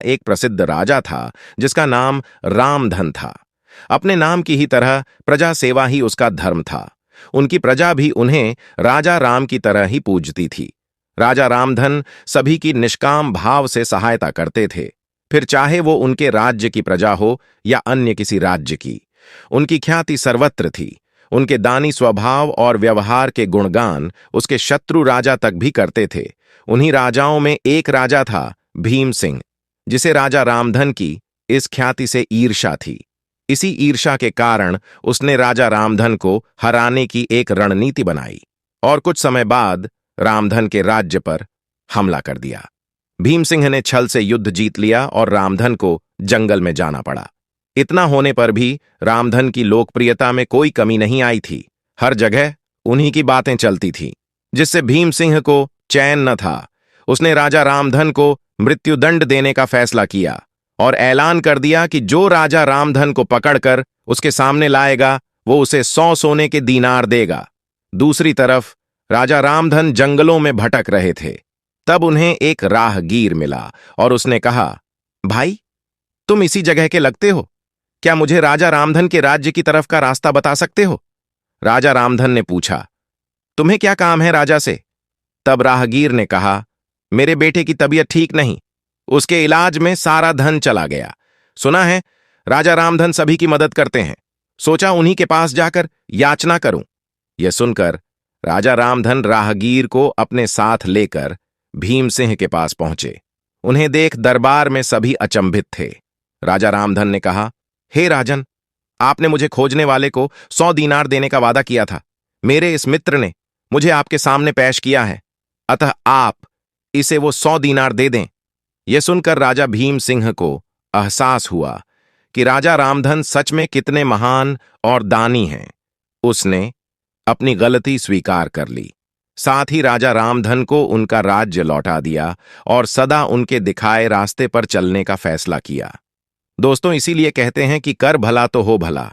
एक प्रसिद्ध राजा था जिसका नाम रामधन था। अपने नाम की ही तरह प्रजा सेवा ही उसका धर्म था। उनकी प्रजा भी उन्हें राजा राम की तरह ही पूजती थी। राजा रामधन सभी की निष्काम भाव से सहायता करते थे, फिर चाहे वो उनके राज्य की प्रजा हो या अन्य किसी राज्य की। उनकी ख्याति सर्वत्र थी। उनके दानी स्वभाव और व्यवहार के गुणगान उसके शत्रु राजा तक भी करते थे। उन्हीं राजाओं में एक राजा था भीम सिंह, जिसे राजा रामधन की इस ख्याति से ईर्ष्या थी। इसी ईर्ष्या के कारण उसने राजा रामधन को हराने की एक रणनीति बनाई और कुछ समय बाद रामधन के राज्य पर हमला कर दिया। भीम सिंह ने छल से युद्ध जीत लिया और रामधन को जंगल में जाना पड़ा। इतना होने पर भी रामधन की लोकप्रियता में कोई कमी नहीं आई थी। हर जगह उन्हीं की बातें चलती थीं, जिससे भीम सिंह को चैन न था। उसने राजा रामधन को मृत्युदंड देने का फैसला किया और ऐलान कर दिया कि जो राजा रामधन को पकड़कर उसके सामने लाएगा वो उसे 100 सोने के दीनार देगा। दूसरी तरफ राजा रामधन जंगलों में भटक रहे थे। तब उन्हें एक राहगीर मिला और उसने कहा, भाई, तुम इसी जगह के लगते हो, क्या मुझे राजा रामधन के राज्य की तरफ का रास्ता बता सकते हो? राजा रामधन ने पूछा, तुम्हें क्या काम है राजा से? तब राहगीर ने कहा, मेरे बेटे की तबीयत ठीक नहीं, उसके इलाज में सारा धन चला गया। सुना है राजा रामधन सभी की मदद करते हैं, सोचा उन्हीं के पास जाकर याचना करूं। यह सुनकर राजा रामधन राहगीर को अपने साथ लेकर भीम सिंह के पास पहुंचे। उन्हें देख दरबार में सभी अचंभित थे। राजा रामधन ने कहा, हे राजन, आपने मुझे खोजने वाले को 100 दीनार देने का वादा किया था। मेरे इस मित्र ने मुझे आपके सामने पेश किया है, अतः आप इसे वो 100 दीनार दे दें। यह सुनकर राजा भीम सिंह को एहसास हुआ कि राजा रामधन सच में कितने महान और दानी हैं। उसने अपनी गलती स्वीकार कर ली। साथ ही राजा रामधन को उनका राज्य लौटा दिया और सदा उनके दिखाए रास्ते पर चलने का फैसला किया। दोस्तों, इसीलिए कहते हैं कि कर भला तो हो भला।